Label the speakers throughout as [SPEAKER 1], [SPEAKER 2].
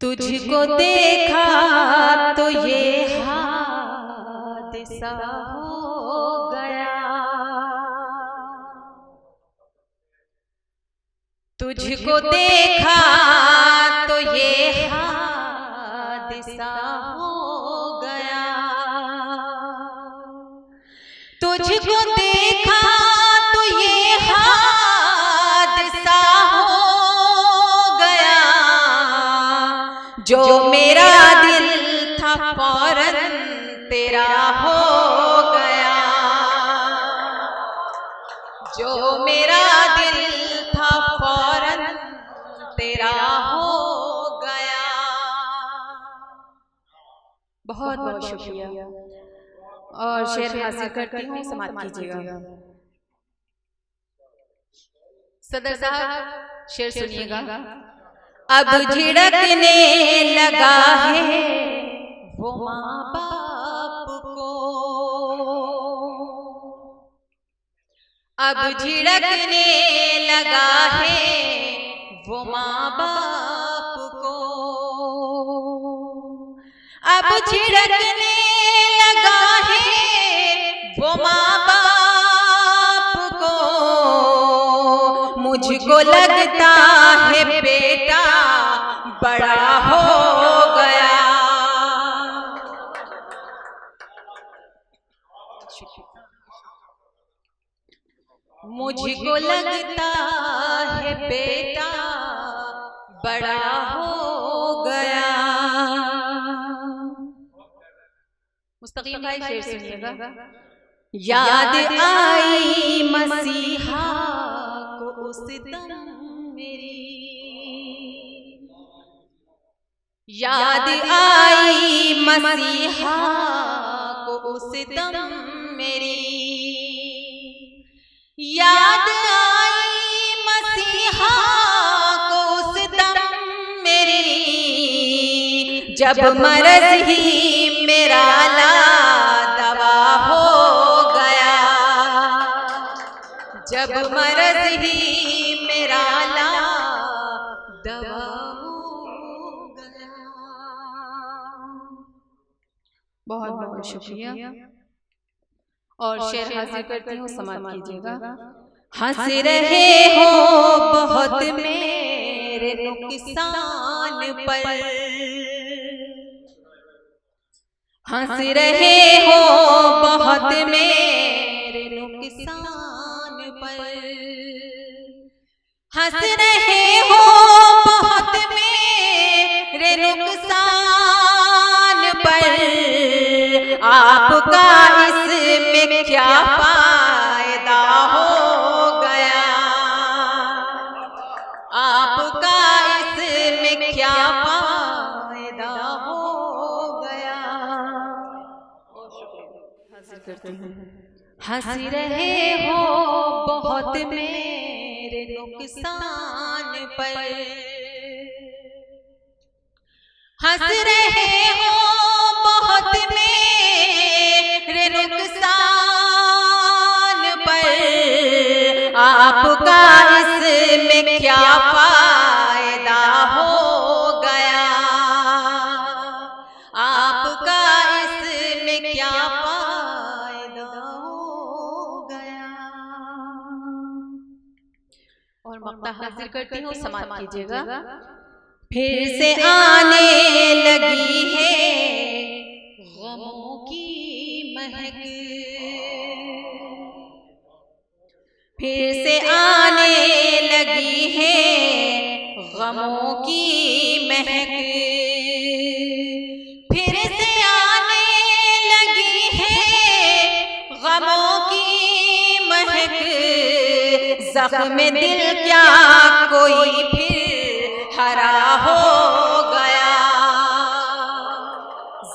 [SPEAKER 1] तुझको देखा तो ये हादसा हो गया, तुझको देखा तो ये हादसा हो गया, तुझको देखा तो ये हादसा हो गया, जो मेरा दिल था फौरन तेरा हो गया, जो मेरा दिल था फौरन तेरा हो गया। बहुत बहुत शुक्रिया और शेर हासिल करती हूँ, समाप्त कीजिएगा। सदर साहब शेर सुनिएगा। अब झिड़कने लगा है वो माँ बाप को, अब झिड़कने लगा है वो माँ बाप को, अब झिड़कने लगा है वो माँ बाप को, मुझको लगता है बेटा बड़ा हो गया, मुझको लगता है बेटा बड़ा हो गया। मुस्तकीम भाई शेर सुनिएगा। याद आई मसीहा को उस दम मेरी, याद आई मसीहा को उस दम मेरी, याद आई मसीहा को उस दम मेरी, जब मरज ही मेरा ला दवा हो गया, जब मरज ही मेरा ला दवा हो गया। बहुत बहुत शुक्रिया और शेर हासिल करती हूँ, समाप्त कीजिएगा। हंस रहे हो बहुत मेरे नुकसान पर, हंस रहे हो बहुत मेरे नुकसान पर, हंस रहे हो बहुत मेरे नुकसान पर, आपका इसमें क्या फायदा हो गया, आपका इसमें क्या फायदा हो गया। हंस रहे हो बहुत मेरे नुकसान पर, हंस रहे हो बहुत मेरे नुकसान पर, आपका इसमें क्या फायदा हो गया, आपका इसमें क्या फायदा हो गया। और मक्ता हासिल करती हूँ, समाप्त कीजिएगा। फिर से आने लगी है गमों की महक, फिर से आने लगी है गमों की महक, फिर से आने लगी है गमों की महक, जख्म दिल क्या कोई फिर हरा हो गया,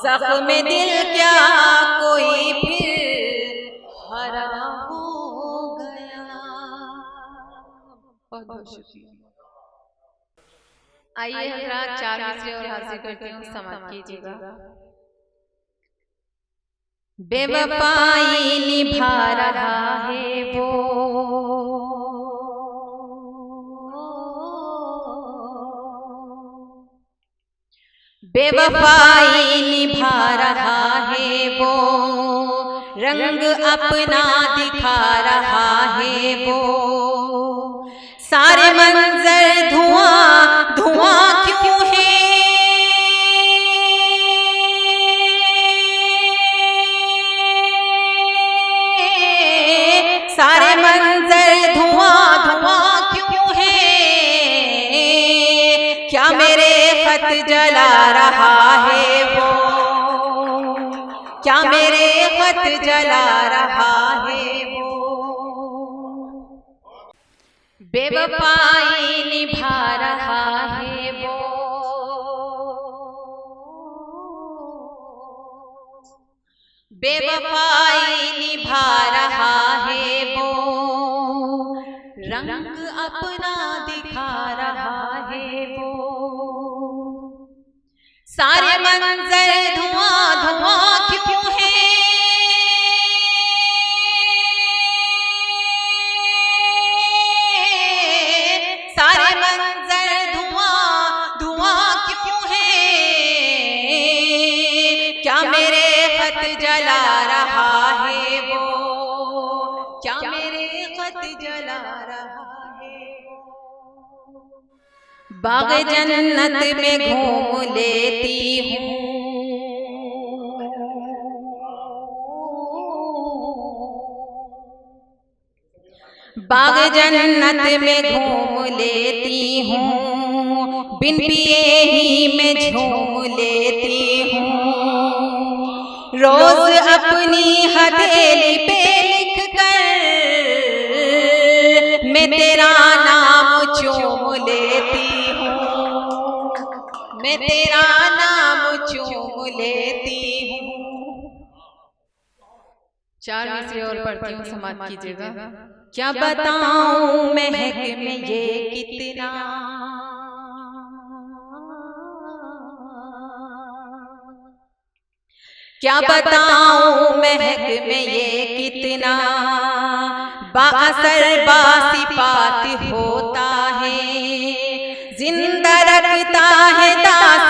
[SPEAKER 1] जख्म दिल क्या कोई फिर हरा हो गया। बहुत बहुत शुक्रिया। आइए हज़रात चार मिसरे और हासिल करती हूँ, समाप्त कीजिएगा। बेवफाई निभा रहा है वो, बेवफाई निभा रहा है वो, रंग अपना दिखा रहा है वो। सारे मंजर धुआं धुआं क्यों है, सारे मंजर धुआं धुआं क्यों है। क्या मेरे खत जला रहा है वो, क्या मेरे खत जला रहा है वो। बेवफाई निभा रहा है वो, बेवफाई निभा रहा है वो, रंग अपना दिखा रहा है वो। सारे मंजर धुआं धुआं क्यों है, सारे मंजर धुआं धुआं क्यों है। क्या मेरे खत जला रहा है वो, क्या मेरे खत जला रहा है वो। बाग जन्नत में घूम लेती हूँ, बाग जन्नत में घूम लेती हूँ, बिन पिए ही मैं झूम लेती हूँ। रोज अपनी हथेली पे लिख कर मैं तेरा नाम चूम लेती हूँ, मैं तेरा नाम चूम लेती हूँ। चार मिसरे और पढ़ती हूँ, समाप्त कीजिएगा। क्या बताऊं महक में ये कितना, क्या बताऊं महक में ये कितना, बाअसर बासिपात होता है, जिंदा रखता है दास